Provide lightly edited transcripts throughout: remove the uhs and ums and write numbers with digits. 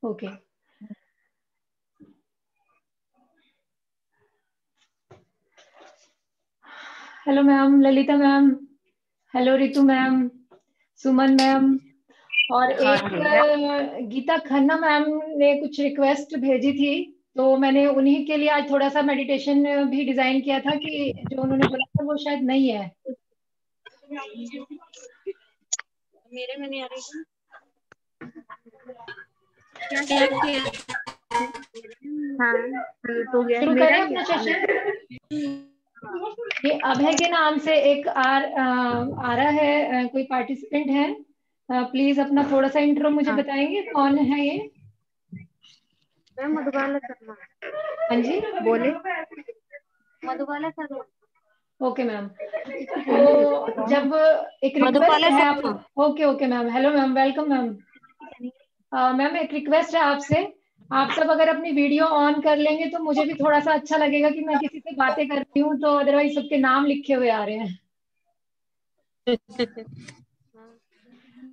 Okay. Hello ma'am, Lalita ma'am, hello Ritu ma'am, Suman ma'am, और एक Gita Khanna ma'am ने कुछ रिक्वेस्ट भेजी थी, तो मैंने उन्हीं के लिए आज थोड़ा सा मेडिटेशन भी डिजाइन किया था कि जो उन्होंने बोला था वो शायद नहीं है। मेरे में नहीं आ रही। हाँ तो गया शुरू मेरा करें ही अपना है। सेशन। ये अभय के नाम से एक आ रहा है, कोई पार्टिसिपेंट है। प्लीज अपना थोड़ा सा इंट्रो मुझे बताएंगे, कौन है ये? मैम मधुबाला शर्मा। हाँ जी, बोले मधुबाला शर्मा। Okay ma'am. तो जब एक रिक्वेस्ट मधुबाला है आप, Sharma. Okay okay ma'am, hello ma'am, welcome ma'am. Ma'am एक रिक्वेस्ट है आपसे, आप सब अगर अपनी वीडियो ऑन कर लेंगे तो मुझे भी थोड़ा सा अच्छा लगेगा कि मैं किसी से बातें कर रही हूँ, तो अदरवाइज सबके नाम लिखे हुए आ रहे हैं।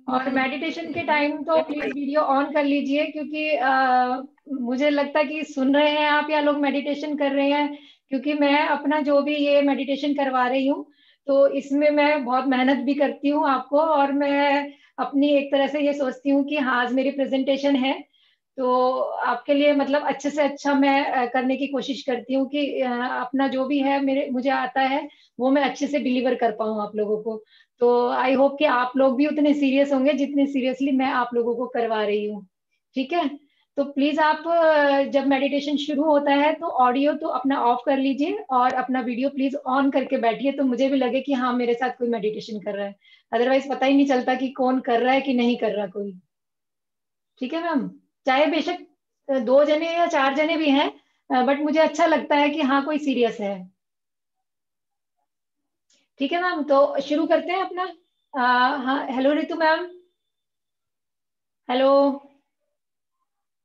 और मेडिटेशन के टाइम तो प्लीज वीडियो ऑन कर लीजिए, क्योंकि मुझे लगता है कि सुन रहे हैं आप या लोग मेडिटेशन कर रहे हैं, क्योंकि मैं अपना जो भी ये मेडिटेशन करवा रही हूँ तो इसमें मैं बहुत मेहनत भी करती हूँ आपको, और मैं अपनी एक तरह से ये सोचती हूँ कि हाँ आज मेरी प्रेजेंटेशन है तो आपके लिए मतलब अच्छे से अच्छा मैं करने की कोशिश करती हूँ कि अपना जो भी है मेरे मुझे आता है वो मैं अच्छे से डिलीवर कर पाऊँ आप लोगों को। तो आई होप कि आप लोग भी उतने सीरियस होंगे जितने सीरियसली मैं आप लोगों को करवा रही हूँ। ठीक है, तो प्लीज आप जब मेडिटेशन शुरू होता है तो ऑडियो तो अपना ऑफ कर लीजिए और अपना वीडियो प्लीज ऑन करके बैठिए, तो मुझे भी लगे कि हाँ मेरे साथ कोई मेडिटेशन कर रहा है। अदरवाइज पता ही नहीं चलता कि कौन कर रहा है कि नहीं कर रहा कोई। ठीक है मैम, चाहे बेशक 2 जने या 4 जने भी हैं, बट मुझे अच्छा लगता है कि हाँ कोई सीरियस है। ठीक है मैम, तो शुरू करते हैं अपना। हाँ, हेलो रितु मैम, हेलो।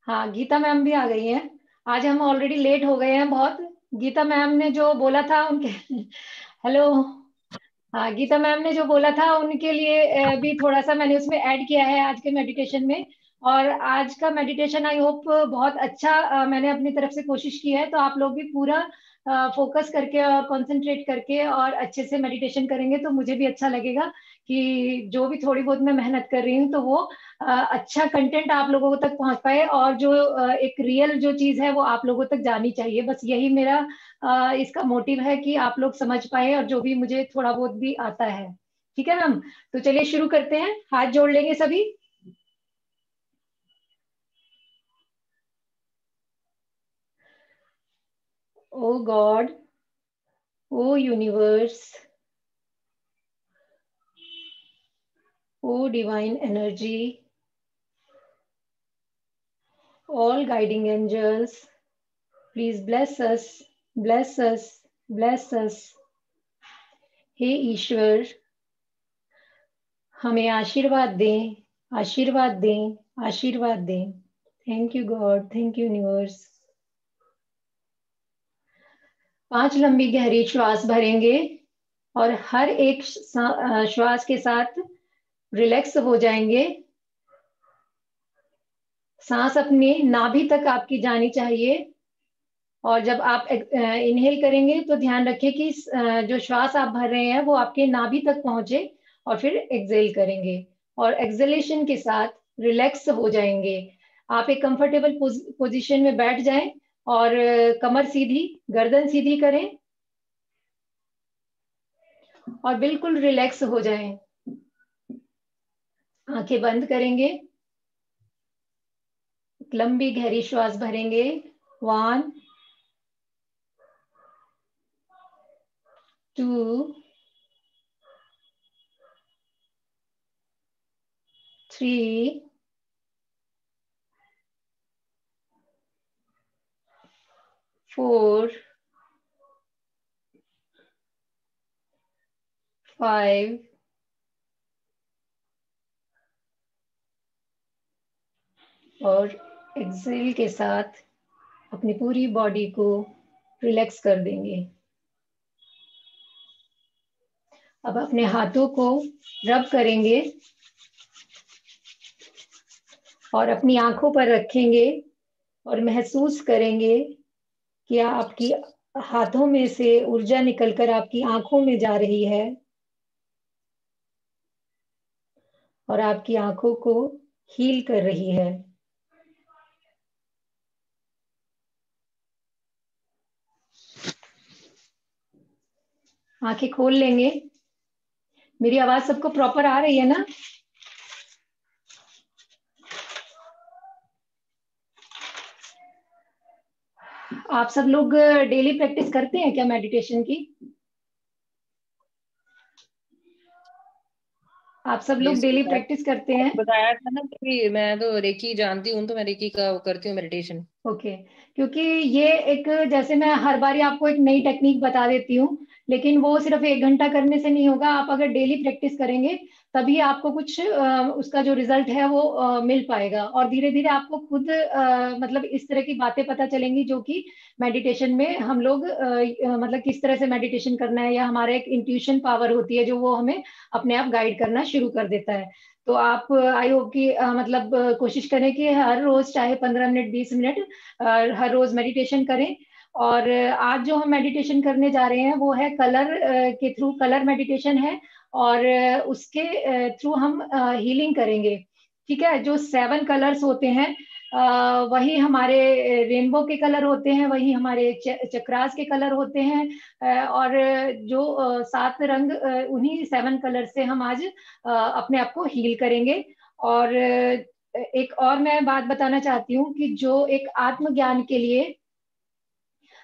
हाँ, गीता मैम भी आ गई हैं। आज हम ऑलरेडी लेट हो गए हैं बहुत। गीता मैम ने जो बोला था उनके हेलो। हाँ, गीता मैम ने जो बोला था उनके लिए भी थोड़ा सा मैंने उसमें ऐड किया है आज के मेडिटेशन में। और आज का मेडिटेशन आई होप बहुत अच्छा मैंने अपनी तरफ से कोशिश की है, तो आप लोग भी पूरा फोकस करके और कंसंट्रेट करके और अच्छे से मेडिटेशन करेंगे तो मुझे भी अच्छा लगेगा कि जो भी थोड़ी बहुत मैं मेहनत कर रही हूँ तो वो अच्छा कंटेंट आप लोगों तक पहुंच पाए, और जो एक रियल जो चीज है वो आप लोगों तक जानी चाहिए। बस यही मेरा इसका मोटिव है कि आप लोग समझ पाए और जो भी मुझे थोड़ा बहुत भी आता है। ठीक है मैम, तो चलिए शुरू करते हैं, हाथ जोड़ लेंगे सभी। Oh God, oh universe, oh divine energy, all guiding angels, please bless us, bless us, bless us। हे ईश्वर, हमें आशीर्वाद दें, आशीर्वाद दें, आशीर्वाद दें। Thank you God, thank you universe. 5 लंबी गहरी श्वास भरेंगे और हर एक श्वास के साथ रिलैक्स हो जाएंगे। सांस अपनी नाभि तक आपकी जानी चाहिए, और जब आप इनहेल करेंगे तो ध्यान रखें कि जो श्वास आप भर रहे हैं वो आपके नाभि तक पहुंचे, और फिर एक्सेल करेंगे और एक्सेलेशन के साथ रिलैक्स हो जाएंगे। आप एक कंफर्टेबल पोजीशन में बैठ जाएं और कमर सीधी, गर्दन सीधी करें और बिल्कुल रिलैक्स हो जाएं। आंखें बंद करेंगे, लंबी गहरी श्वास भरेंगे। 1 2 3 4 5 और एक्सेल के साथ अपनी पूरी बॉडी को रिलैक्स कर देंगे। अब अपने हाथों को रब करेंगे और अपनी आंखों पर रखेंगे और महसूस करेंगे कि आपकी हाथों में से ऊर्जा निकलकर आपकी आंखों में जा रही है और आपकी आंखों को हील कर रही है। आंखें खोल लेंगे। मेरी आवाज सबको प्रॉपर आ रही है ना? आप सब लोग डेली प्रैक्टिस करते हैं क्या मेडिटेशन की? आप सब लोग डेली प्रैक्टिस करते हैं? बताया था ना कि मैं तो रेकी जानती हूँ, तो मैं रेकी का करती हूँ मेडिटेशन। ओके क्योंकि ये एक, जैसे मैं हर बार आपको एक नई टेक्निक बता देती हूँ, लेकिन वो सिर्फ 1 घंटा करने से नहीं होगा। आप अगर डेली प्रैक्टिस करेंगे तभी आपको कुछ उसका जो रिजल्ट है वो मिल पाएगा, और धीरे धीरे आपको खुद मतलब इस तरह की बातें पता चलेंगी जो कि मेडिटेशन में हम लोग मतलब किस तरह से मेडिटेशन करना है, या हमारा एक इंट्यूशन पावर होती है जो वो हमें अपने आप गाइड करना शुरू कर देता है। तो आप आई होप कि मतलब कोशिश करें कि हर रोज चाहे 15 मिनट 20 मिनट हर रोज मेडिटेशन करें। और आज जो हम मेडिटेशन करने जा रहे हैं वो है कलर के थ्रू, कलर मेडिटेशन है, और उसके थ्रू हम हीलिंग करेंगे। ठीक है, जो 7 कलर्स होते हैं वही हमारे रेनबो के कलर होते हैं, वही हमारे चक्रास के कलर होते हैं, और जो 7 रंग उन्हीं 7 कलर से हम आज अपने आप को हील करेंगे। और एक और मैं बात बताना चाहती हूँ कि जो एक आत्मज्ञान के लिए,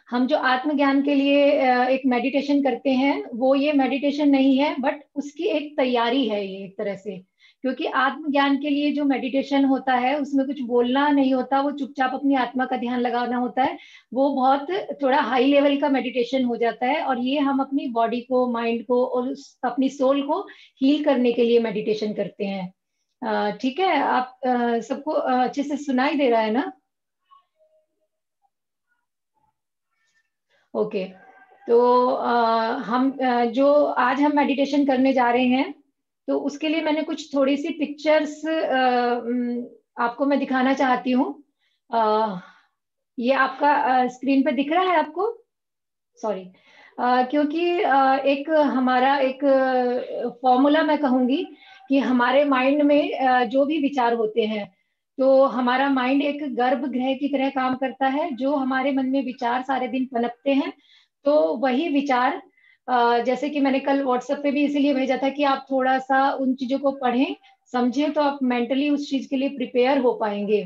हम जो आत्मज्ञान के लिए एक मेडिटेशन करते हैं वो ये मेडिटेशन नहीं है, बट उसकी एक तैयारी है ये एक तरह से। क्योंकि आत्मज्ञान के लिए जो मेडिटेशन होता है उसमें कुछ बोलना नहीं होता, वो चुपचाप अपनी आत्मा का ध्यान लगाना होता है। वो बहुत थोड़ा हाई लेवल का मेडिटेशन हो जाता है, और ये हम अपनी बॉडी को, माइंड को और अपनी सोल को हील करने के लिए मेडिटेशन करते हैं। ठीक है, आप सबको अच्छे से सुनाई दे रहा है ना? ओके। तो हम जो आज हम मेडिटेशन करने जा रहे हैं, तो उसके लिए मैंने कुछ थोड़ी सी पिक्चर्स आपको मैं दिखाना चाहती हूँ। ये आपका स्क्रीन पे दिख रहा है आपको? सॉरी। क्योंकि एक हमारा एक फॉर्मूला मैं कहूंगी कि हमारे माइंड में जो भी विचार होते हैं, तो हमारा माइंड एक गर्भगृह की तरह काम करता है। जो हमारे मन में विचार सारे दिन पनपते हैं, तो वही विचार जैसे कि मैंने कल व्हाट्सएप पे भी इसीलिए भेजा था कि आप थोड़ा सा उन चीजों को पढ़ें, समझें, तो आप मेंटली उस चीज के लिए प्रिपेयर हो पाएंगे।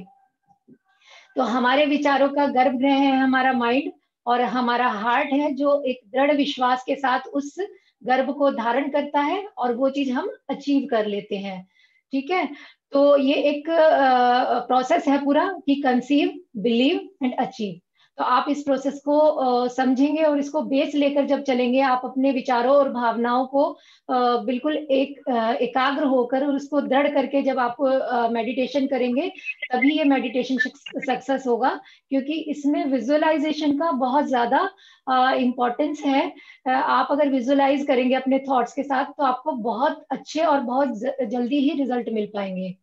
तो हमारे विचारों का गर्भगृह है हमारा माइंड, और हमारा हार्ट है जो एक दृढ़ विश्वास के साथ उस गर्भ को धारण करता है, और वो चीज हम अचीव कर लेते हैं। ठीक है, तो ये एक प्रोसेस है पूरा कि कंसीव, बिलीव एंड अचीव। तो आप इस प्रोसेस को समझेंगे और इसको बेस लेकर जब चलेंगे, आप अपने विचारों और भावनाओं को बिल्कुल एकाग्र होकर और उसको दृढ़ करके जब आप मेडिटेशन करेंगे, तभी ये मेडिटेशन सक्सेस होगा। क्योंकि इसमें विजुअलाइजेशन का बहुत ज्यादा इम्पोर्टेंस है। आप अगर विजुअलाइज करेंगे अपने थॉट्स के साथ, तो आपको बहुत अच्छे और बहुत जल्दी ही रिजल्ट मिल पाएंगे।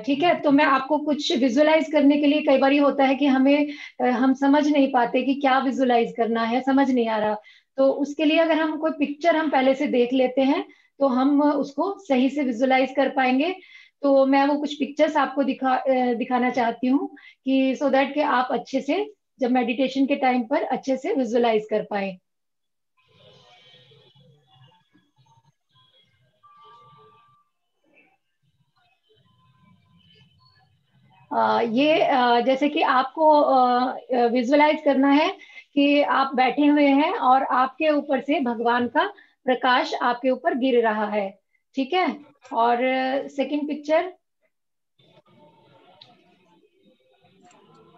ठीक है, तो मैं आपको कुछ विजुअलाइज करने के लिए, कई बार ये होता है कि हमें हम समझ नहीं पाते कि क्या विजुअलाइज करना है, समझ नहीं आ रहा। तो उसके लिए अगर हम कोई पिक्चर हम पहले से देख लेते हैं, तो हम उसको सही से विजुअलाइज कर पाएंगे। तो मैं वो कुछ पिक्चर्स आपको दिखाना चाहती हूँ कि सो दैट कि आप अच्छे से जब मेडिटेशन के टाइम पर अच्छे से विजुअलाइज कर पाए। ये जैसे कि आपको विजुअलाइज करना है कि आप बैठे हुए हैं और आपके ऊपर से भगवान का प्रकाश आपके ऊपर गिर रहा है। ठीक है, और सेकंड पिक्चर,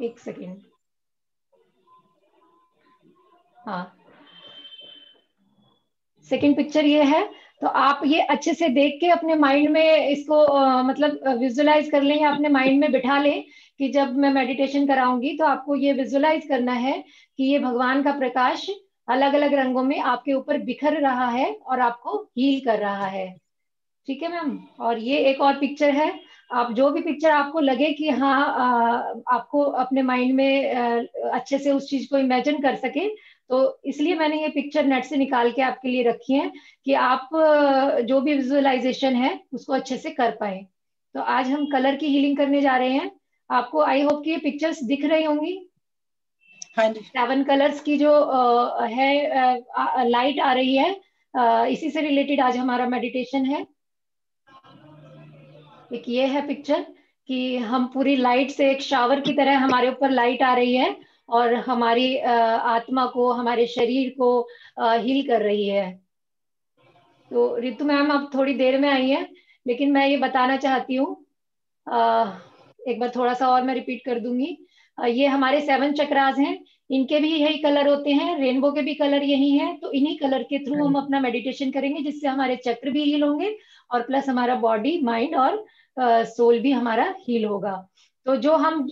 एक सेकंड। हाँ, सेकंड पिक्चर ये है। तो आप ये अच्छे से देख के अपने माइंड में इसको मतलब विजुअलाइज कर लें, या अपने माइंड में बिठा लें कि जब मैं मेडिटेशन कराऊंगी तो आपको ये विजुअलाइज करना है कि ये भगवान का प्रकाश अलग अलग रंगों में आपके ऊपर बिखर रहा है और आपको हील कर रहा है। ठीक है मैम। और ये एक और पिक्चर है, आप जो भी पिक्चर आपको लगे कि हाँ आपको अपने माइंड में अच्छे से उस चीज को इमेजिन कर सके, तो इसलिए मैंने ये पिक्चर नेट से निकाल के आपके लिए रखी है कि आप जो भी विजुअलाइजेशन है उसको अच्छे से कर पाए। तो आज हम कलर की हीलिंग करने जा रहे हैं। आपको आई होप कि ये पिक्चर्स दिख रही होंगी। हाँ जी। 7 कलर्स की जो है लाइट आ रही है, इसी से रिलेटेड आज हमारा मेडिटेशन है। एक ये है पिक्चर कि हम पूरी लाइट से, एक शावर की तरह हमारे ऊपर लाइट आ रही है और हमारी आत्मा को, हमारे शरीर को हील कर रही है। तो रितु मैम अब थोड़ी देर में आई है, लेकिन मैं ये बताना चाहती हूँ, एक बार थोड़ा सा और मैं रिपीट कर दूंगी। ये हमारे 7 चक्रास हैं, इनके भी यही कलर होते हैं, रेनबो के भी कलर यही हैं। तो इन्हीं कलर के थ्रू हम अपना मेडिटेशन करेंगे, जिससे हमारे चक्र भी हील होंगे और प्लस हमारा बॉडी, माइंड और सोल भी हमारा हील होगा। तो जो हम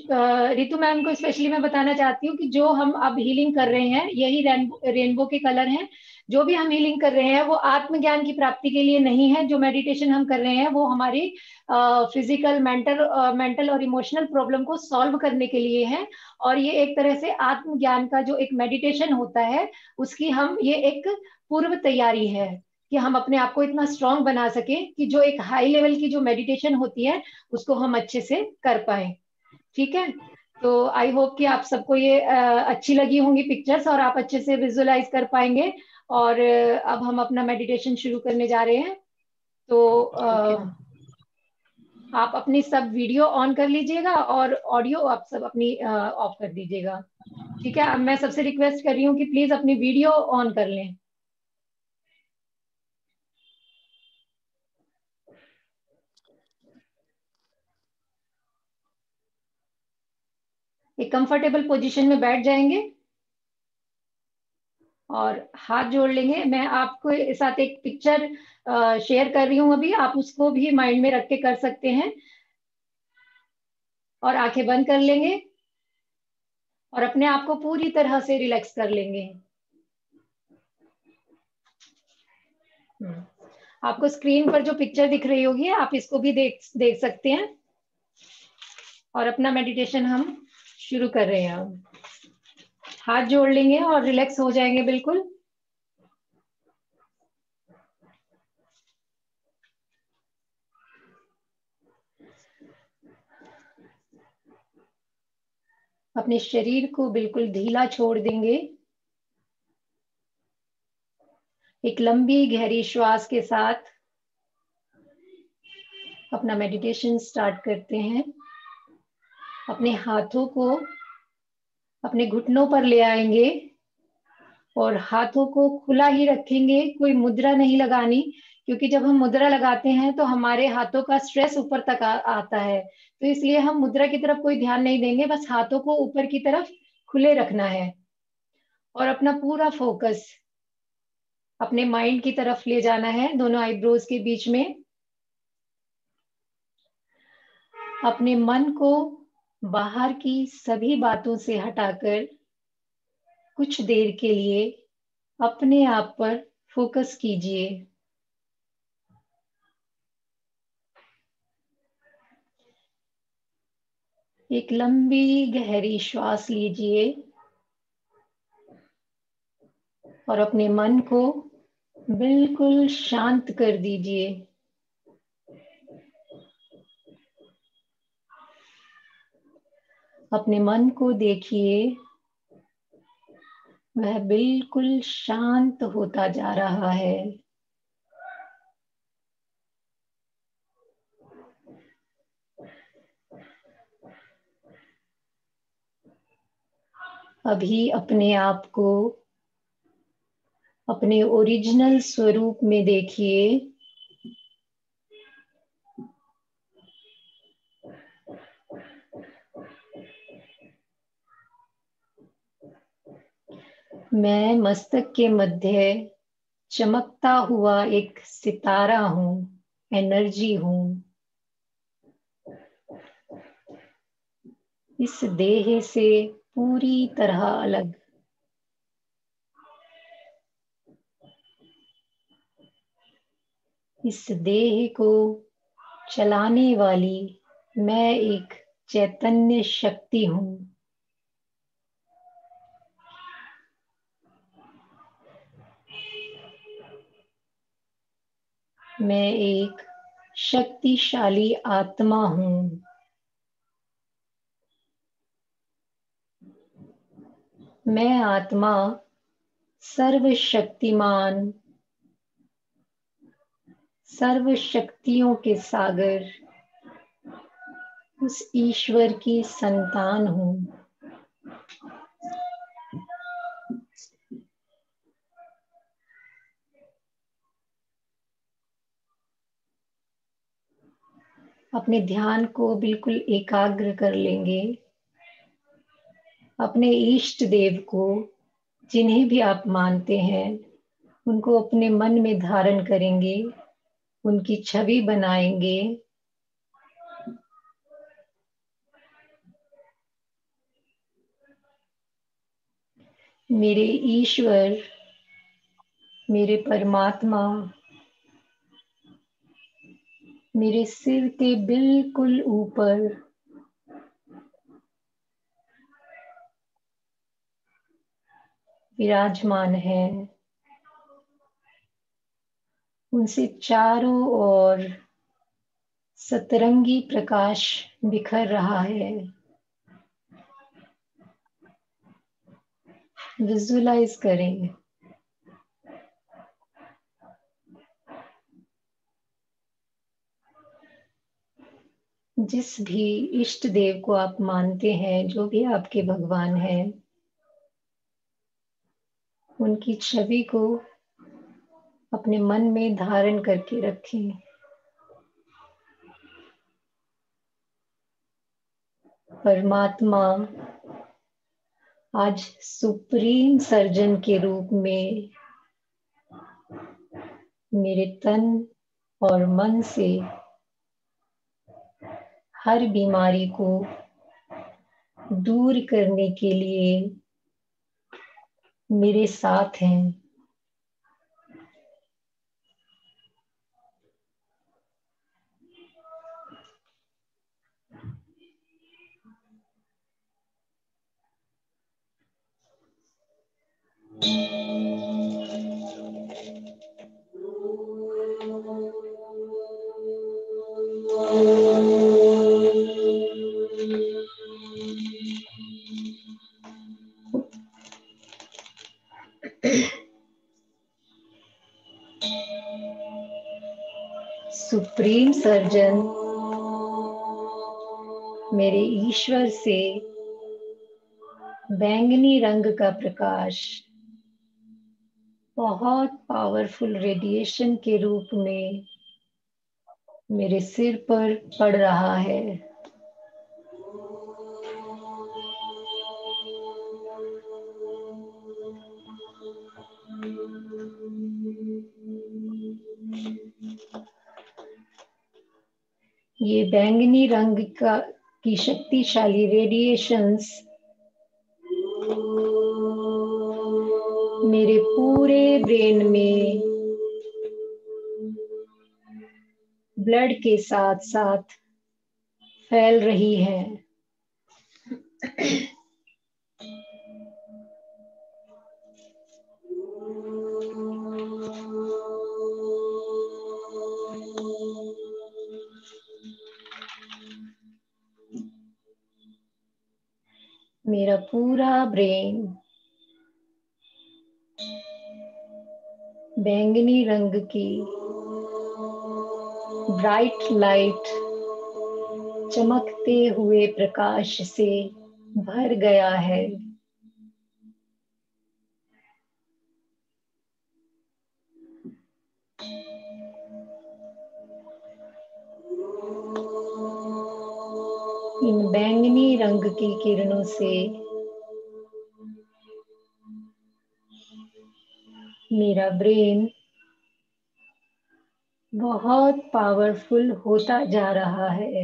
रितु मैम को स्पेशली मैं बताना चाहती हूँ कि जो हम अब हीलिंग कर रहे हैं यही रेनबो के कलर हैं। जो भी हम हीलिंग कर रहे हैं वो आत्मज्ञान की प्राप्ति के लिए नहीं है। जो मेडिटेशन हम कर रहे हैं वो हमारी फिजिकल, मेंटल और इमोशनल प्रॉब्लम को सॉल्व करने के लिए है। और ये एक तरह से आत्मज्ञान का जो एक मेडिटेशन होता है उसकी हम ये एक पूर्व तैयारी है कि हम अपने आप को इतना स्ट्रांग बना सके कि जो एक हाई लेवल की जो मेडिटेशन होती है उसको हम अच्छे से कर पाए। ठीक है, तो आई होप कि आप सबको ये अच्छी लगी होंगी पिक्चर्स और आप अच्छे से विजुअलाइज कर पाएंगे। और अब हम अपना मेडिटेशन शुरू करने जा रहे हैं। तो आप अपनी सब वीडियो ऑन कर लीजिएगा और ऑडियो आप सब अपनी ऑफ कर दीजिएगा। ठीक है, अब मैं सबसे रिक्वेस्ट कर रही हूँ कि प्लीज अपनी वीडियो ऑन कर लें। एक कंफर्टेबल पोजीशन में बैठ जाएंगे और हाथ जोड़ लेंगे। मैं आपको साथ एक पिक्चर शेयर कर रही हूँ अभी, आप उसको भी माइंड में रख के कर सकते हैं। और आंखें बंद कर लेंगे और अपने आप को पूरी तरह से रिलैक्स कर लेंगे। आपको स्क्रीन पर जो पिक्चर दिख रही होगी आप इसको भी देख सकते हैं। और अपना मेडिटेशन हम शुरू कर रहे हैं। हाथ जोड़ लेंगे और रिलैक्स हो जाएंगे बिल्कुल। अपने शरीर को बिल्कुल ढीला छोड़ देंगे। एक लंबी गहरी श्वास के साथ अपना मेडिटेशन स्टार्ट करते हैं। अपने हाथों को अपने घुटनों पर ले आएंगे और हाथों को खुला ही रखेंगे, कोई मुद्रा नहीं लगानी, क्योंकि जब हम मुद्रा लगाते हैं तो हमारे हाथों का स्ट्रेस ऊपर तक आता है। तो इसलिए हम मुद्रा की तरफ कोई ध्यान नहीं देंगे, बस हाथों को ऊपर की तरफ खुले रखना है। और अपना पूरा फोकस अपने माइंड की तरफ ले जाना है, दोनों आईब्रोज के बीच में। अपने मन को बाहर की सभी बातों से हटाकर कुछ देर के लिए अपने आप पर फोकस कीजिए। एक लंबी गहरी श्वास लीजिए और अपने मन को बिल्कुल शांत कर दीजिए। अपने मन को देखिए, वह बिल्कुल शांत होता जा रहा है। अभी अपने आप को अपने ओरिजिनल स्वरूप में देखिए। मैं मस्तक के मध्य चमकता हुआ एक सितारा हूं, एनर्जी हूं। इस देह से पूरी तरह अलग। इस देह को चलाने वाली मैं एक चैतन्य शक्ति हूँ। मैं एक शक्तिशाली आत्मा हूँ। मैं आत्मा सर्वशक्तिमान, सर्व शक्तियों के सागर, उस ईश्वर की संतान हूँ। अपने ध्यान को बिल्कुल एकाग्र कर लेंगे। अपने इष्ट देव को, जिन्हें भी आप मानते हैं, उनको अपने मन में धारण करेंगे, उनकी छवि बनाएंगे। मेरे ईश्वर, मेरे परमात्मा मेरे सिर के बिल्कुल ऊपर विराजमान है। उनसे चारों ओर सतरंगी प्रकाश बिखर रहा है। विजुअलाइज करें। जिस भी इष्ट देव को आप मानते हैं, जो भी आपके भगवान हैं, उनकी छवि को अपने मन में धारण करके रखें। परमात्मा आज सुप्रीम सर्जन के रूप में मेरे तन और मन से हर बीमारी को दूर करने के लिए मेरे साथ हैं। सुप्रीम सर्जन मेरे ईश्वर से बैंगनी रंग का प्रकाश बहुत पावरफुल रेडिएशन के रूप में मेरे सिर पर पड़ रहा है। ये बैंगनी रंग की शक्तिशाली रेडिएशंस मेरे पूरे ब्रेन में ब्लड के साथ साथ फैल रही है। मेरा पूरा ब्रेन बैंगनी रंग की ब्राइट लाइट, चमकते हुए प्रकाश से भर गया है। इन बैंगनी रंग की किरणों से मेरा ब्रेन बहुत पावरफुल होता जा रहा है।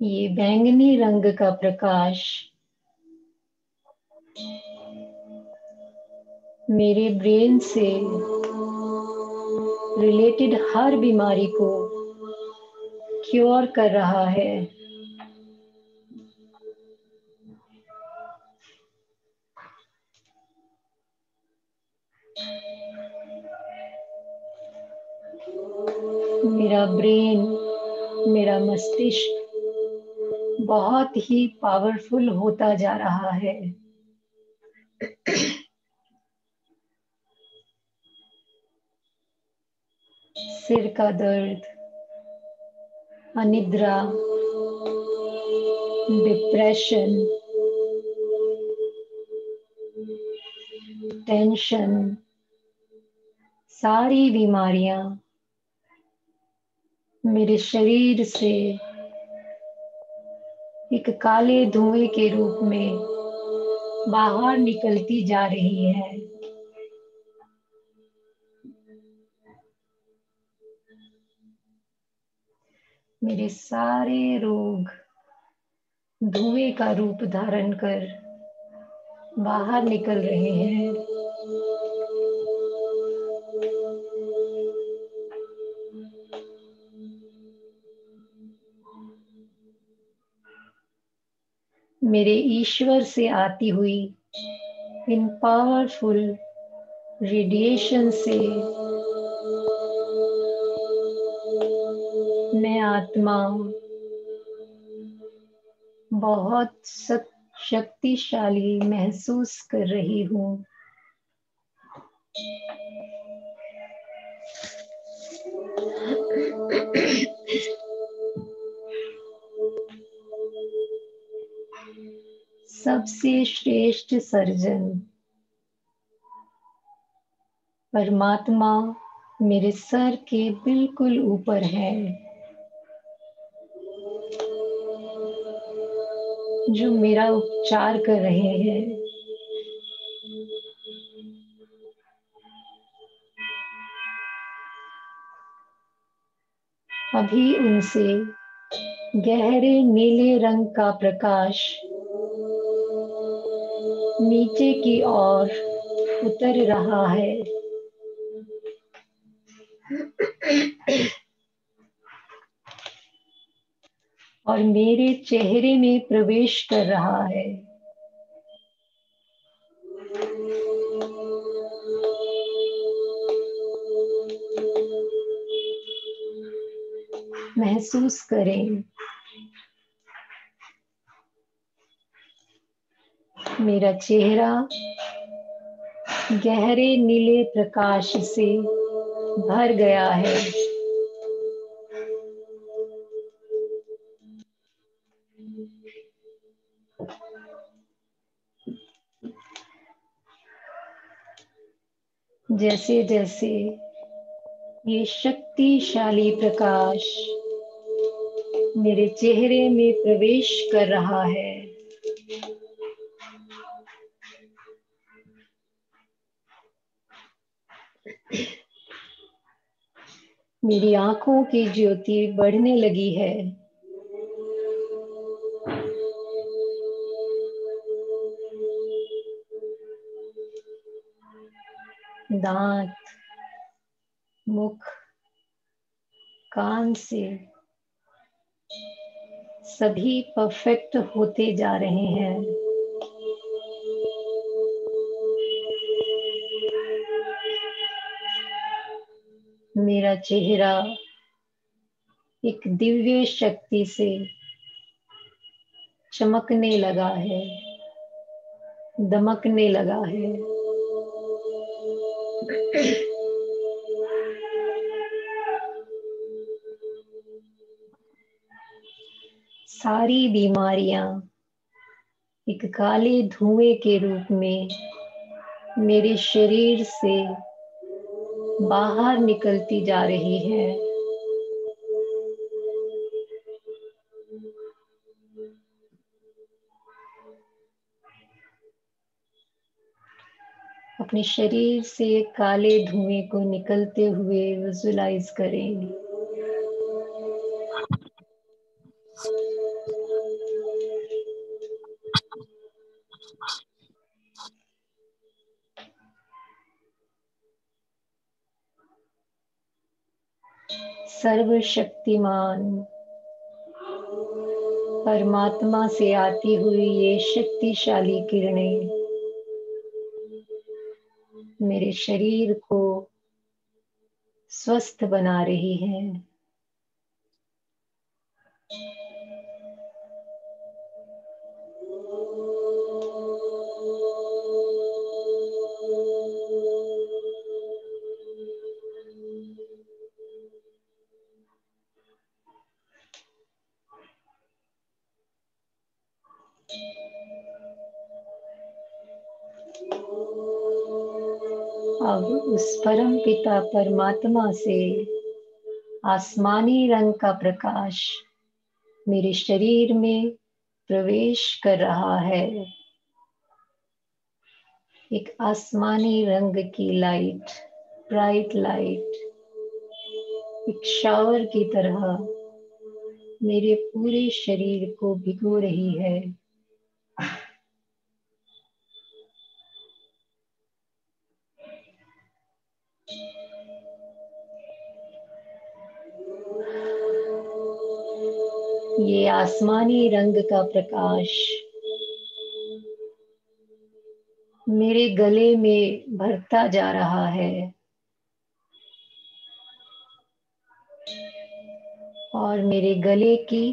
ये बैंगनी रंग का प्रकाश मेरे ब्रेन से रिलेटेड हर बीमारी को क्योर कर रहा है। मेरा ब्रेन, मेरा मस्तिष्क बहुत ही पावरफुल होता जा रहा है। सिर का दर्द, अनिद्रा, डिप्रेशन, टेंशन, सारी बीमारियां मेरे शरीर से एक काले धुएं के रूप में बाहर निकलती जा रही है। मेरे सारे रोग धुएं का रूप धारण कर बाहर निकल रहे हैं। मेरे ईश्वर से आती हुई इन पावरफुल रेडिएशन से मैं आत्मा बहुत शक्तिशाली महसूस कर रही हूँ। सबसे श्रेष्ठ सर्जन परमात्मा मेरे सर के बिल्कुल ऊपर है, जो मेरा उपचार कर रहे हैं। अभी उनसे गहरे नीले रंग का प्रकाश नीचे की ओर उतर रहा है। और मेरे चेहरे में प्रवेश कर रहा है। महसूस करें, मेरा चेहरा गहरे नीले प्रकाश से भर गया है। जैसे जैसे ये शक्तिशाली प्रकाश मेरे चेहरे में प्रवेश कर रहा है, मेरी आंखों की ज्योति बढ़ने लगी है। दांत, मुख, कान से सभी परफेक्ट होते जा रहे हैं। मेरा चेहरा एक दिव्य शक्ति से चमकने लगा है, दमकने लगा है। सारी बीमारियां एक काले धुएं के रूप में मेरे शरीर से बाहर निकलती जा रही है। अपने शरीर से काले धुएं को निकलते हुए विजुलाइज करें। सर्वशक्तिमान परमात्मा से आती हुई ये शक्तिशाली किरणें मेरे शरीर को स्वस्थ बना रही हैं। अब उस परम पिता परमात्मा से आसमानी रंग का प्रकाश मेरे शरीर में प्रवेश कर रहा है। एक आसमानी रंग की लाइट, ब्राइट लाइट, एक शावर की तरह मेरे पूरे शरीर को भिगो रही है। ये आसमानी रंग का प्रकाश मेरे गले में भरता जा रहा है और मेरे गले की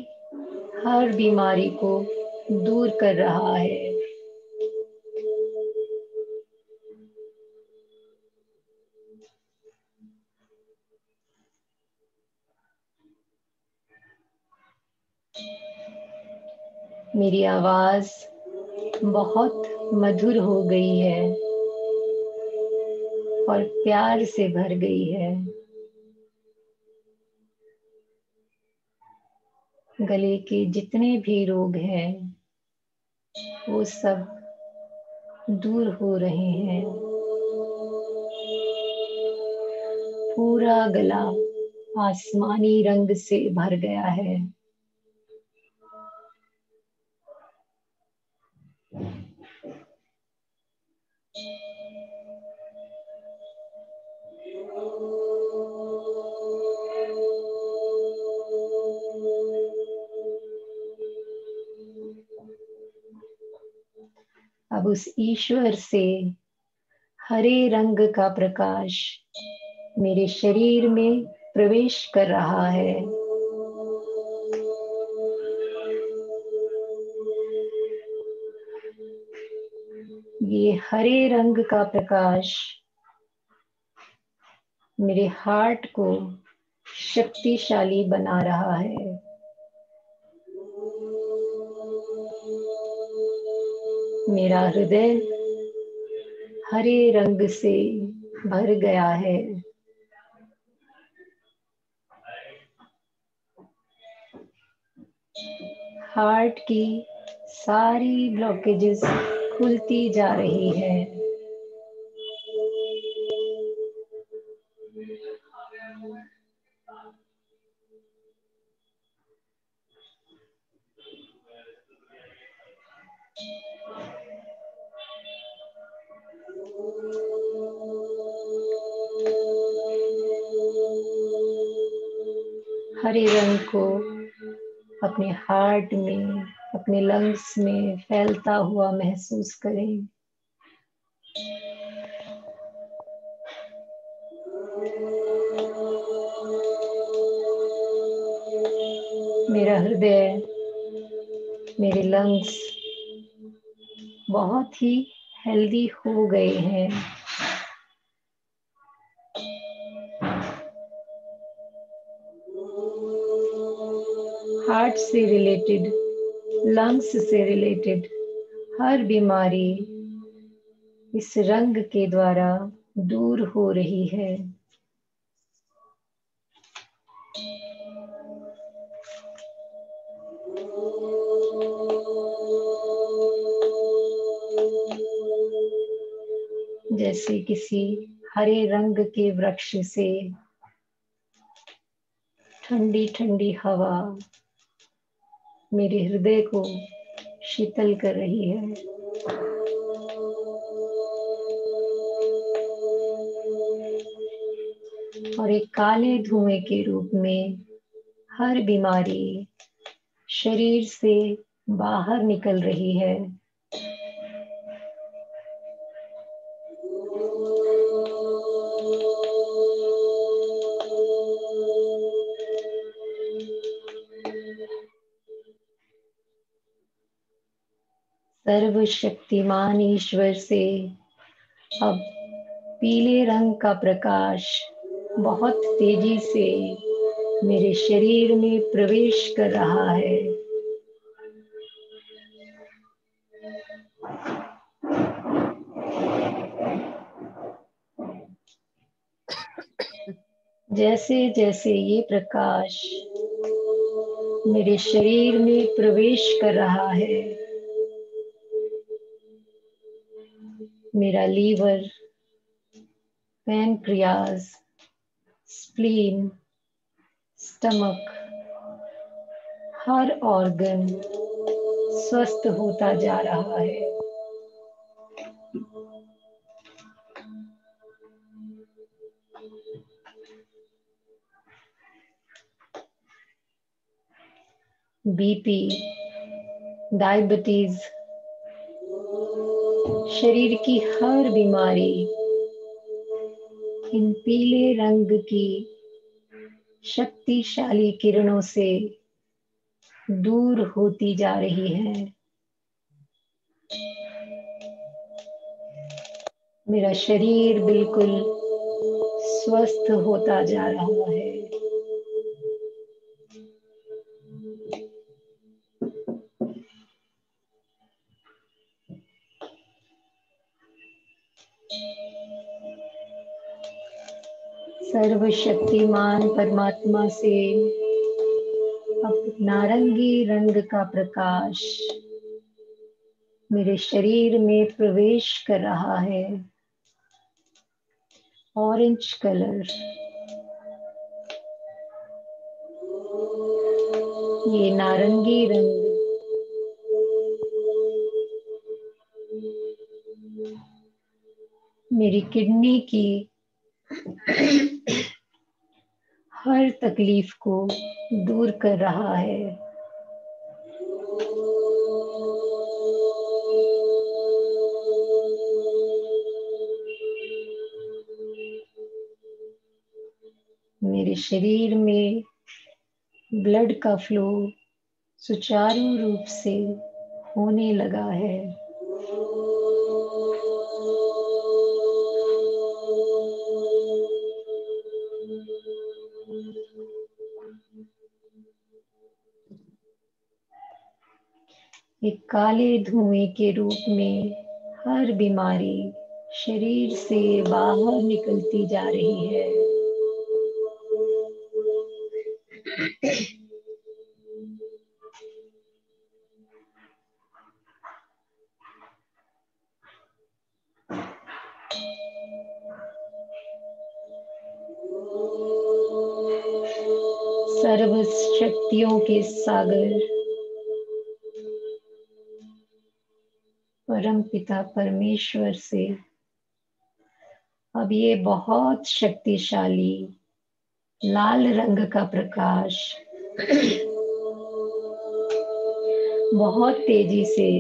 हर बीमारी को दूर कर रहा है। मेरी आवाज बहुत मधुर हो गई है और प्यार से भर गई है। गले के जितने भी रोग हैं वो सब दूर हो रहे हैं। पूरा गला आसमानी रंग से भर गया है। अब उस ईश्वर से हरे रंग का प्रकाश मेरे शरीर में प्रवेश कर रहा है। ये हरे रंग का प्रकाश मेरे हार्ट को शक्तिशाली बना रहा है। मेरा हृदय हरे रंग से भर गया है। हार्ट की सारी ब्लॉकेजेस खुलती जा रही है। हरे रंग को अपने हार्ट में, अपने लंग्स में फैलता हुआ महसूस करें। मेरा हृदय, मेरे लंग्स बहुत ही हेल्दी हो गए हैं। हार्ट से रिलेटेड, लंग्स से रिलेटेड हर बीमारी इस रंग के द्वारा दूर हो रही है। जैसे किसी हरे रंग के वृक्ष से ठंडी ठंडी हवा मेरे हृदय को शीतल कर रही है। और एक काले धुएं के रूप में हर बीमारी शरीर से बाहर निकल रही है। सर्वशक्तिमान ईश्वर से अब पीले रंग का प्रकाश बहुत तेजी से मेरे शरीर में प्रवेश कर रहा है। जैसे जैसे ये प्रकाश मेरे शरीर में प्रवेश कर रहा है, मेरा लीवर, पैनक्रियाज, स्प्लीन, स्टमक, हर ऑर्गन स्वस्थ होता जा रहा है। बीपी, डायबिटीज, शरीर की हर बीमारी इन पीले रंग की शक्तिशाली किरणों से दूर होती जा रही है। मेरा शरीर बिल्कुल स्वस्थ होता जा रहा है। सर्वशक्तिमान परमात्मा से अब नारंगी रंग का प्रकाश मेरे शरीर में प्रवेश कर रहा है। ऑरेंज कलर, ये नारंगी रंग मेरी किडनी की हर तकलीफ को दूर कर रहा है। मेरे शरीर में ब्लड का फ्लो सुचारू रूप से होने लगा है। एक काले धुएं के रूप में हर बीमारी शरीर से बाहर निकलती जा रही है। सर्व शक्तियों के सागर परम पिता परमेश्वर से अब ये बहुत शक्तिशाली लाल रंग का प्रकाश बहुत तेजी से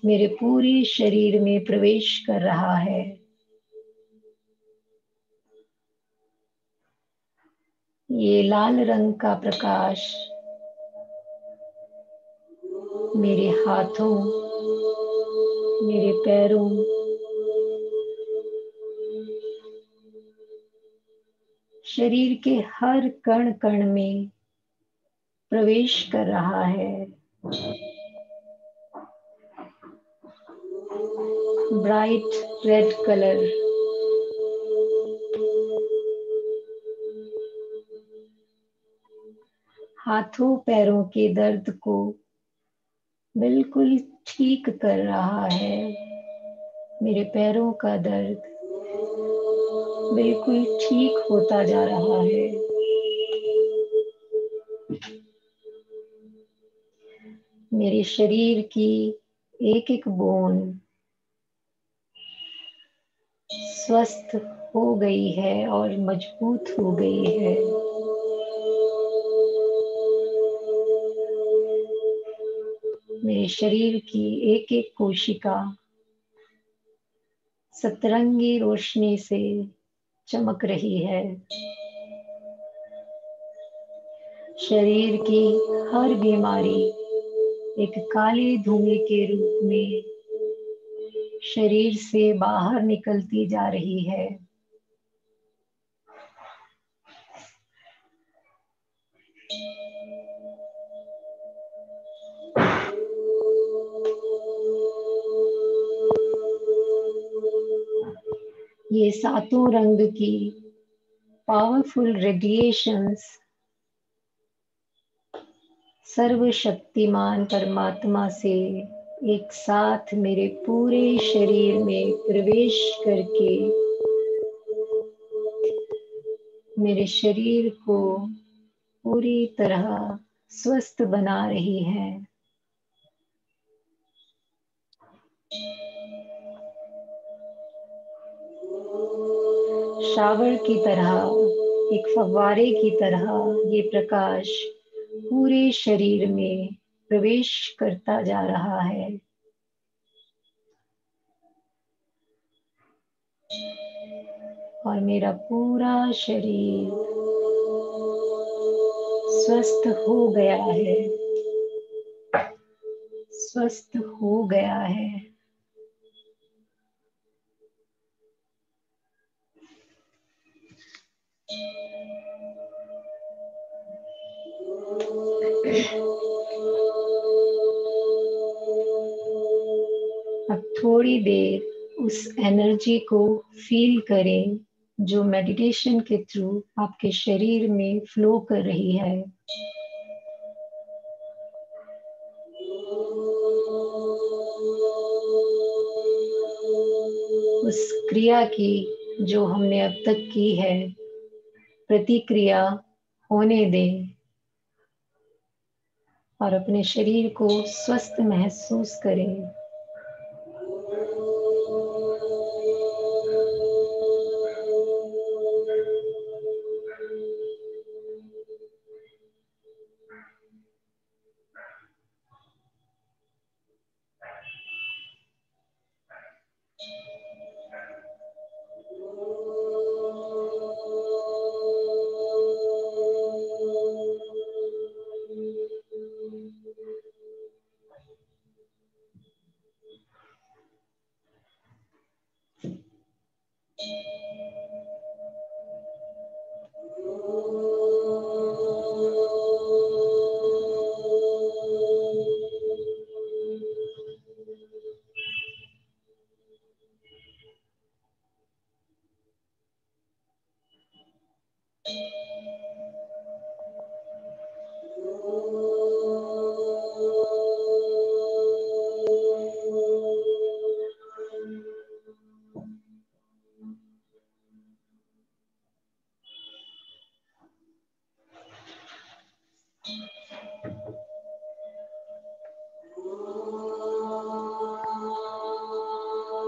मेरे पूरे शरीर में प्रवेश कर रहा है। ये लाल रंग का प्रकाश मेरे हाथों, मेरे पैरों, शरीर के हर कण कण में प्रवेश कर रहा है। ब्राइट रेड कलर हाथों पैरों के दर्द को बिल्कुल ठीक कर रहा है। मेरे पैरों का दर्द बिल्कुल ठीक होता जा रहा है। मेरे शरीर की एक एक बोन स्वस्थ हो गई है और मजबूत हो गई है। मेरे शरीर की एक एक कोशिका सतरंगी रोशनी से चमक रही है। शरीर की हर बीमारी एक काले धुएं के रूप में शरीर से बाहर निकलती जा रही है। ये सातों रंग की पावरफुल रेडिएशंस सर्वशक्तिमान परमात्मा से एक साथ मेरे पूरे शरीर में प्रवेश करके मेरे शरीर को पूरी तरह स्वस्थ बना रही है। शावर की तरह, एक फव्वारे की तरह ये प्रकाश पूरे शरीर में प्रवेश करता जा रहा है। और मेरा पूरा शरीर स्वस्थ हो गया है, स्वस्थ हो गया है। अब थोड़ी देर उस एनर्जी को फील करें जो मेडिटेशन के थ्रू आपके शरीर में फ्लो कर रही है। उस क्रिया की जो हमने अब तक की है, प्रतिक्रिया होने दें और अपने शरीर को स्वस्थ महसूस करें।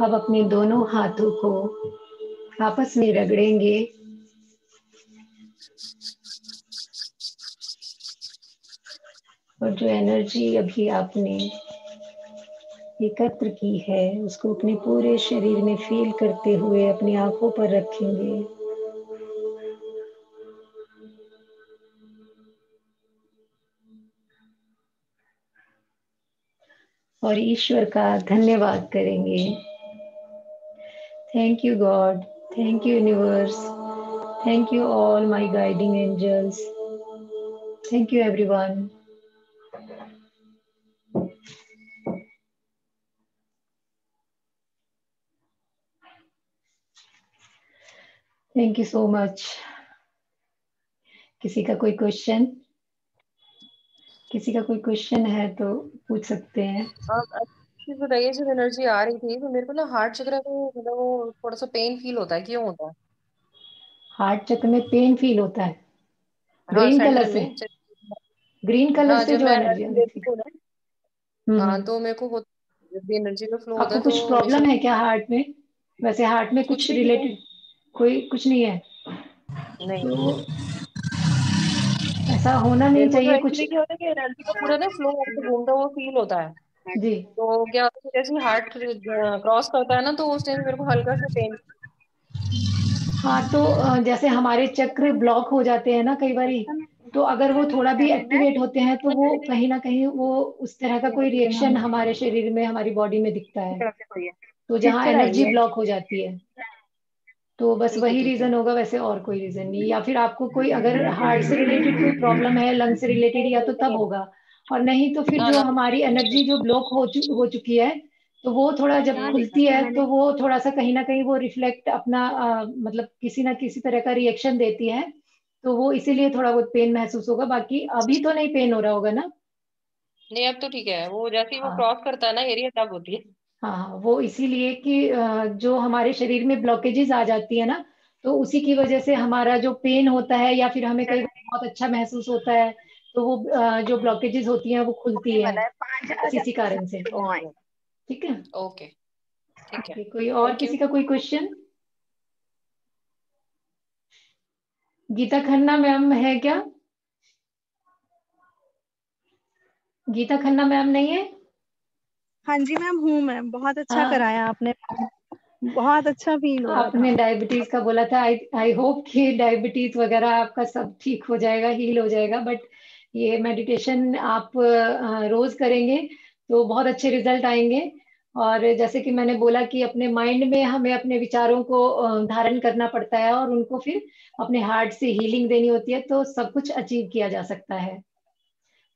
अब अपने दोनों हाथों को आपस में रगड़ेंगे और जो एनर्जी अभी आपने एकत्र की है उसको अपने पूरे शरीर में फील करते हुए अपनी आंखों पर रखेंगे। और ईश्वर का धन्यवाद करेंगे। Thank you God, thank you universe, thank you all my guiding angels, thank you everyone. Thank you so much. किसी का कोई क्वेश्चन? किसी का कोई क्वेश्चन है तो पूछ सकते हैं। आप अच्छी बताइए, जब एनर्जी आ रही थी तो मेरे को ना हार्ट चक्र में मतलब वो थोड़ा सा पेन फील होता है, क्यों होता है? हार्ट चक्र में पेन फील होता है? हाँ, ग्रीन कलर सेंटर से, में ग्रीन कलर हाँ, से जब जो मैं एनर्जी एनर्जी आ रही लेती थी। हूँ ना, हाँ हम्म। तो मेरे को होता है, जब भी एनर्जी का फ्लो होता आपको है कुछ तो हमेशा। प्रॉब्लम है क्या हार्ट में? वैसे हार्ट में कुछ कुछ भी नहीं रिलेटेड कोई कुछ नहीं है, है। नहीं, तो ऐसा होना नहीं मेरे को तो चाहिए कुछ। एक्चुअली क्या होता है कि एनर्जी का पूरा ना फ्लो ऐसे घूमता हुआ फील होता है। जी। तो क्या होता है, जैसे हार्ट क्रॉस करता है ना, तो उस टाइम मेरे को हल्का सा पेन। हाँ, तो जैसे हमारे चक्र ब्लॉक हो जाते हैं ना कई बारी, तो अगर वो थोड़ा भी एक्टिवेट होते हैं तो वो कहीं ना कहीं वो उस तरह का कोई रिएक्शन हमारे शरीर में, हमारी बॉडी में दिखता है, तो जहाँ एनर्जी ब्लॉक हो जाती है, तो बस ठीक है, वही ठीक है। रीजन होगा, वैसे और कोई रीजन नहीं। या फिर आपको कोई अगर हार्ट से रिलेटेड कोई प्रॉब्लम है, लंग से रिलेटेड, या तो तब होगा, और नहीं तो फिर ना जो ना। हमारी एनर्जी जो ब्लॉक हो चुकी है, तो वो थोड़ा जब हम्म। खुलती है तो वो थोड़ा सा कहीं ना कहीं वो रिफ्लेक्ट अपना मतलब किसी ना किसी तरह का रिएक्शन देती है, तो वो इसीलिए थोड़ा बहुत पेन महसूस होगा। बाकी अभी तो नहीं पेन हो रहा होगा ना? नहीं, अब तो ठीक है, वो जैसे ही वो हाँ। क्रॉस करता है ना एरिया, तब होती है। हाँ, वो इसीलिए कि जो हमारे शरीर में ब्लॉकेजेस आ जाती है ना, तो उसी की वजह से हमारा जो पेन होता है, या फिर हमें कई बार बहुत अच्छा महसूस होता है, तो वो जो ब्लॉकेजेस होती हैं वो खुलती है, बस इसी कारण से। ओके। ठीक है। ओके, ठीक है। ओके, कोई और थैंक यू। किसी का कोई क्वेश्चन? गीता खन्ना मैम है क्या? गीता खन्ना मैम नहीं है? हाँ जी मैम, हूँ मैम। बहुत अच्छा हाँ, कराया आपने, बहुत अच्छा फील हो रहा था। आपने डायबिटीज का बोला था। आई आई होप कि डायबिटीज वगैरह आपका सब ठीक हो जाएगा, हील हो जाएगा। बट ये मेडिटेशन आप रोज करेंगे तो बहुत अच्छे रिजल्ट आएंगे। और जैसे कि मैंने बोला कि अपने माइंड में हमें अपने विचारों को धारण करना पड़ता है, और उनको फिर अपने हार्ट से हीलिंग देनी होती है, तो सब कुछ अचीव किया जा सकता है।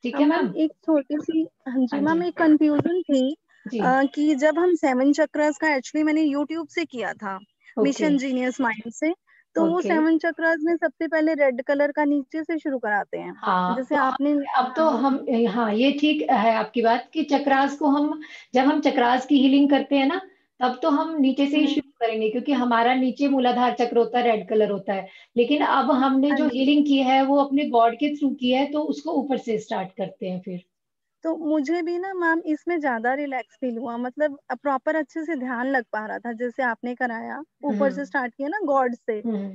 ठीक अब है मैम मैम? एक छोटी सी, हाँ जी हाँ मैम, जी। एक कंफ्यूजन थी जी। कि जब हम 7 चक्रास का एक्चुअली मैंने यूट्यूब से किया था, ओके। मिशन जीनियस माइंड से। तो वो ओके। 7 चक्रास में सबसे पहले रेड कलर का नीचे से शुरू कराते हैं, हाँ, जैसे तो आपने। अब तो हम, हाँ ये ठीक है आपकी बात कि चक्रास को हम, जब हम चक्रास की हीलिंग करते हैं ना, तब तो हम नीचे से ही हम्म, शुरू करेंगे, क्योंकि हमारा नीचे मूलाधार चक्र होता है, रेड कलर होता है। लेकिन अब हमने हाँ जो जी। हीलिंग की है वो अपने गॉड के थ्रू की है, तो उसको ऊपर से स्टार्ट करते हैं फिर। तो मुझे भी ना मैम इसमें ज्यादा रिलैक्स फील हुआ, मतलब प्रॉपर अच्छे से ध्यान लग पा रहा था, जैसे आपने कराया ऊपर से हम्म। स्टार्ट किया ना गॉड से। हम्म।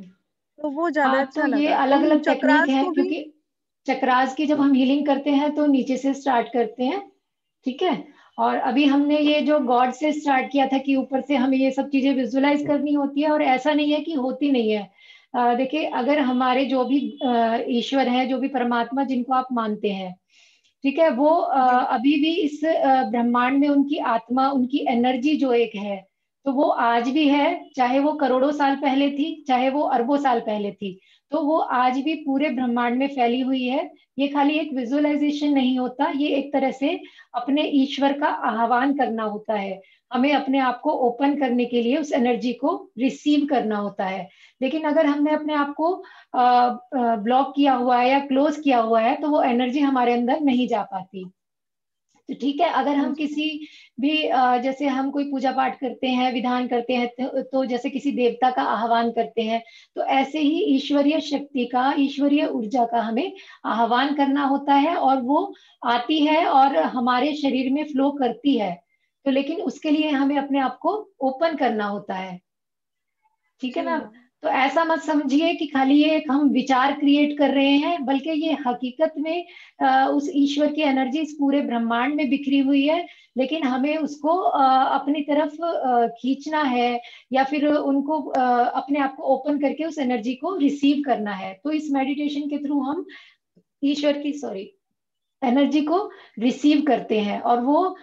तो वो ज्यादा हाँ, तो अच्छा ये लगा, अलग उन अलग टेक्निक चक्रास है, को भी। क्योंकि चक्रास की जब हम हीलिंग करते हैं तो नीचे से स्टार्ट करते हैं। ठीक है। और अभी हमने ये जो गॉड से स्टार्ट किया था कि ऊपर से हमें ये सब चीजें विजुअलाइज करनी होती है, और ऐसा नहीं है कि होती नहीं है। देखिए, अगर हमारे जो भी ईश्वर है, जो भी परमात्मा जिनको आप मानते हैं, ठीक है, वो जी। अभी भी इस ब्रह्मांड में उनकी आत्मा, उनकी एनर्जी जो एक है, तो वो आज भी है। चाहे वो करोड़ों साल पहले थी, चाहे वो अरबों साल पहले थी, तो वो आज भी पूरे ब्रह्मांड में फैली हुई है। ये खाली एक विजुअलाइजेशन नहीं होता, ये एक तरह से अपने ईश्वर का आह्वान करना होता है। हमें अपने आप को ओपन करने के लिए उस एनर्जी को रिसीव करना होता है। लेकिन अगर हमने अपने आप को ब्लॉक किया हुआ है या क्लोज किया हुआ है, तो वो एनर्जी हमारे अंदर नहीं जा पाती। तो ठीक है, अगर हाँ हम जी। किसी भी जैसे हम कोई पूजा पाठ करते हैं, विधान करते हैं, तो जैसे किसी देवता का आह्वान करते हैं, तो ऐसे ही ईश्वरीय शक्ति का, ईश्वरीय ऊर्जा का हमें आह्वान करना होता है, और वो आती है और हमारे शरीर में फ्लो करती है। तो लेकिन उसके लिए हमें अपने आप को ओपन करना होता है। ठीक है जी मैम? मैम। तो ऐसा मत समझिए कि खाली ये एक हम विचार क्रिएट कर रहे हैं, बल्कि ये हकीकत में उस ईश्वर की एनर्जी इस पूरे ब्रह्मांड में बिखरी हुई है। लेकिन हमें उसको अपनी तरफ खींचना है, या फिर उनको अपने आप को ओपन करके उस एनर्जी को रिसीव करना है। तो इस मेडिटेशन के थ्रू हम ईश्वर की, सॉरी, एनर्जी को रिसीव करते हैं। और वो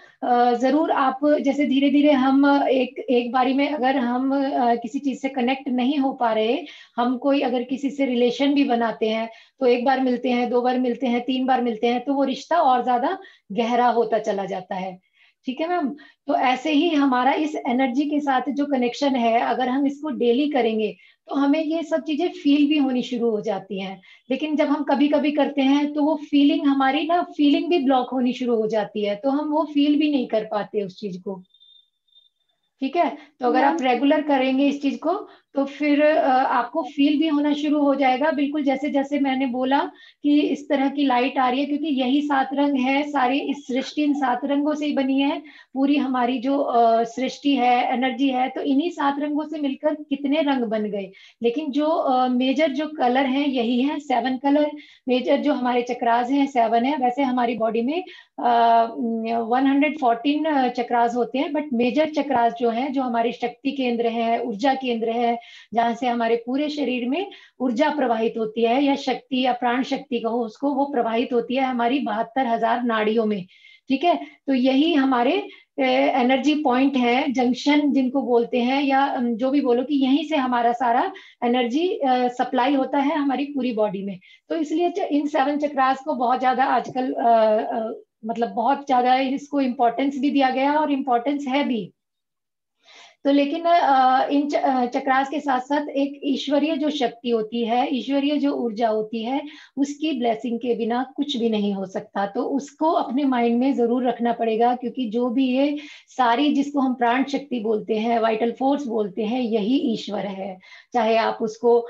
जरूर आप, जैसे धीरे धीरे हम एक एक बारी में अगर हम किसी चीज से कनेक्ट नहीं हो पा रहे, हम कोई अगर किसी से रिलेशन भी बनाते हैं, तो एक बार मिलते हैं, दो बार मिलते हैं, तीन बार मिलते हैं, तो वो रिश्ता और ज्यादा गहरा होता चला जाता है। ठीक है मैम? तो ऐसे ही हमारा इस एनर्जी के साथ जो कनेक्शन है, अगर हम इसको डेली करेंगे, तो हमें ये सब चीजें फील भी होनी शुरू हो जाती हैं। लेकिन जब हम कभी कभी करते हैं, तो वो फीलिंग हमारी ना, फीलिंग भी ब्लॉक होनी शुरू हो जाती है, तो हम वो फील भी नहीं कर पाते उस चीज को। ठीक है। तो अगर आप मैम रेगुलर करेंगे इस चीज को, तो फिर आपको फील भी होना शुरू हो जाएगा, बिल्कुल जैसे जैसे मैंने बोला कि इस तरह की लाइट आ रही है, क्योंकि यही 7 रंग है, सारी इस सृष्टि इन 7 रंगों से ही बनी है। पूरी हमारी जो सृष्टि है, एनर्जी है, तो इन्हीं 7 रंगों से मिलकर कितने रंग बन गए। लेकिन जो मेजर जो कलर है यही है 7 कलर। मेजर जो हमारे चक्रास हैं 7 है। वैसे हमारी बॉडी में 114 चक्रास होते हैं, बट मेजर चक्रास जो है, जो हमारे शक्ति केंद्र है, ऊर्जा केंद्र है, जहां से हमारे पूरे शरीर में ऊर्जा प्रवाहित होती है, या शक्ति या प्राण शक्ति कहो उसको, वो प्रवाहित होती है हमारी 72,000 नाड़ियों में। ठीक है, तो यही हमारे एनर्जी पॉइंट है, जंक्शन जिनको बोलते हैं, या जो भी बोलो, कि यहीं से हमारा सारा एनर्जी सप्लाई होता है हमारी पूरी बॉडी में। तो इसलिए इन 7 चक्रास को बहुत ज्यादा आजकल मतलब बहुत ज्यादा इसको इम्पोर्टेंस भी दिया गया और इम्पोर्टेंस है भी। तो लेकिन इन चक्रास के साथ साथ एक ईश्वरीय जो शक्ति होती है, ईश्वरीय जो ऊर्जा होती है, उसकी ब्लेसिंग के बिना कुछ भी नहीं हो सकता। तो उसको अपने माइंड में जरूर रखना पड़ेगा, क्योंकि जो भी ये सारी, जिसको हम प्राण शक्ति बोलते हैं, वाइटल फोर्स बोलते हैं, यही ईश्वर है। चाहे आप उसको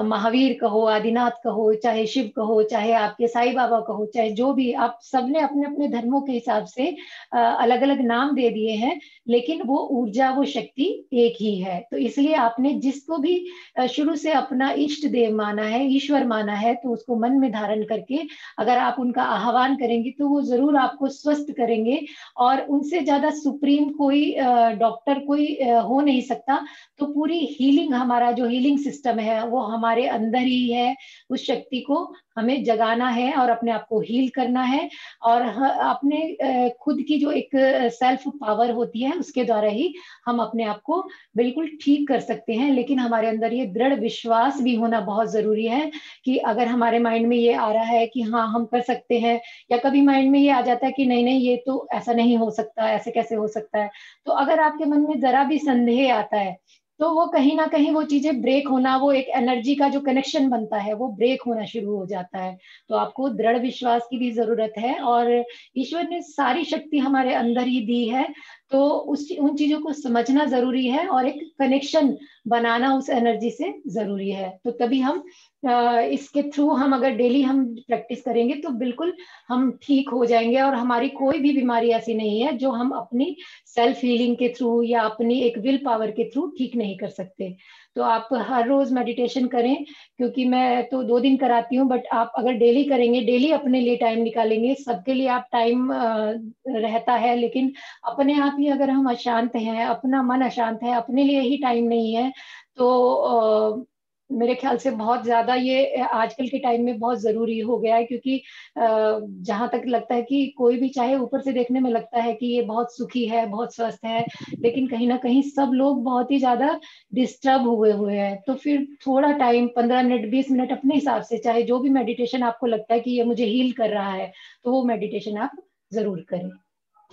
महावीर कहो, आदिनाथ कहो, चाहे शिव कहो, चाहे आपके साईं बाबा कहो, चाहे जो भी, आप सबने अपने अपने धर्मों के हिसाब से अलग अलग नाम दे दिए हैं, लेकिन वो ऊर्जा, वो शक्ति एक ही है। तो इसलिए आपने जिसको भी शुरू से अपना इष्ट देव माना है, ईश्वर माना है, तो उसको मन में धारण करके अगर आप उनका आह्वान करेंगे तो वो जरूर आपको स्वस्थ करेंगे। और उनसे ज्यादा सुप्रीम कोई डॉक्टर कोई हो नहीं सकता। तो पूरी हीलिंग, हमारा जो हीलिंग सिस्टम है वो हमारे अंदर ही है। उस शक्ति को हमें जगाना है और अपने आप को हील करना है, और अपने खुद की जो एक सेल्फ पावर होती है उसके द्वारा ही हम अपने आप को बिल्कुल ठीक कर सकते हैं। लेकिन हमारे अंदर ये दृढ़ विश्वास भी होना बहुत जरूरी है, कि अगर हमारे माइंड में ये आ रहा है कि हाँ हम कर सकते हैं, या कभी माइंड में ये आ जाता है कि नहीं नहीं ये तो ऐसा नहीं हो सकता, ऐसे कैसे हो सकता है, तो अगर आपके मन में जरा भी संदेह आता है, तो वो कहीं ना कहीं वो चीजें ब्रेक होना, वो एक एनर्जी का जो कनेक्शन बनता है वो ब्रेक होना शुरू हो जाता है। तो आपको दृढ़ विश्वास की भी जरूरत है, और ईश्वर ने सारी शक्ति हमारे अंदर ही दी है। तो उन चीजों को समझना जरूरी है, और एक कनेक्शन बनाना उस एनर्जी से जरूरी है। तो तभी हम इसके थ्रू, हम अगर डेली हम प्रैक्टिस करेंगे तो बिल्कुल हम ठीक हो जाएंगे। और हमारी कोई भी बीमारी ऐसी नहीं है जो हम अपनी सेल्फ हीलिंग के थ्रू या अपनी एक विल पावर के थ्रू ठीक नहीं कर सकते। तो आप हर रोज मेडिटेशन करें, क्योंकि मैं तो 2 दिन कराती हूँ, बट आप अगर डेली करेंगे, डेली अपने लिए टाइम निकालेंगे, सबके लिए आप टाइम रहता है, लेकिन अपने आप ही अगर हम अशांत हैं, अपना मन अशांत है, अपने लिए ही टाइम नहीं है, तो मेरे ख्याल से बहुत ज्यादा ये आजकल के टाइम में बहुत जरूरी हो गया है। क्योंकि जहां तक लगता है कि कोई भी, चाहे ऊपर से देखने में लगता है कि ये बहुत सुखी है, बहुत स्वस्थ है, लेकिन कहीं ना कहीं सब लोग बहुत ही ज्यादा डिस्टर्ब हुए हुए हैं। तो फिर थोड़ा टाइम, 15 मिनट 20 मिनट अपने हिसाब से, चाहे जो भी मेडिटेशन आपको लगता है कि ये मुझे हील कर रहा है, तो वो मेडिटेशन आप जरूर करें।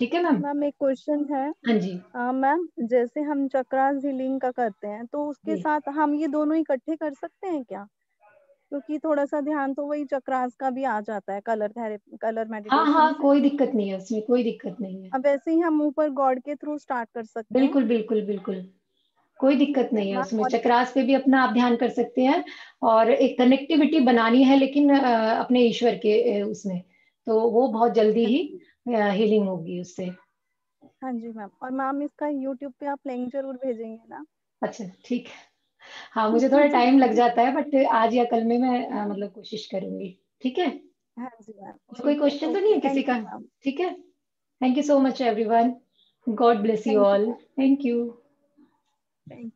ठीक है मैम? मैम एक क्वेश्चन है। हाँ जी मैम जैसे हम चक्रास हीलिंग का करते हैं, तो उसके जी। साथ हम ये दोनों इकट्ठे कर सकते हैं क्या? क्योंकि थोड़ा सा ध्यान तो वही चक्रास का भी आ जाता है, कलर थेरेपी, कलर हाँ मेडिटेशन हाँ, से। कोई दिक्कत नहीं है उसमें, कोई दिक्कत नहीं है। अब वैसे ही हम ऊपर गॉड के थ्रू स्टार्ट कर सकते हैं। बिल्कुल बिल्कुल बिल्कुल, कोई दिक्कत ठीक है नहीं है मैम। उसमें। और चक्रास पे भी अपना आप ध्यान कर सकते हैं, और एक कनेक्टिविटी बनानी है, लेकिन अपने ईश्वर के उसमें, तो वो बहुत जल्दी हाँ ही जी, हीलिंग होगी उससे। हाँ जी मैम। और मैम इसका यूट्यूब पे आप लिंक जरूर भेजेंगे ना? अच्छा ठीक है। हाँ, मुझे थोड़ा टाइम लग जाता है, बट आज या कल में मैं मतलब कोशिश करूंगी। ठीक है। हाँ जी मैम, और कोई ठीक है, क्वेश्चन तो नहीं ओके, है किसी थैंक का? You ma'am. ठीक है। Thank you so much everyone. God bless you thank you all. Ma'am. Thank you. Thank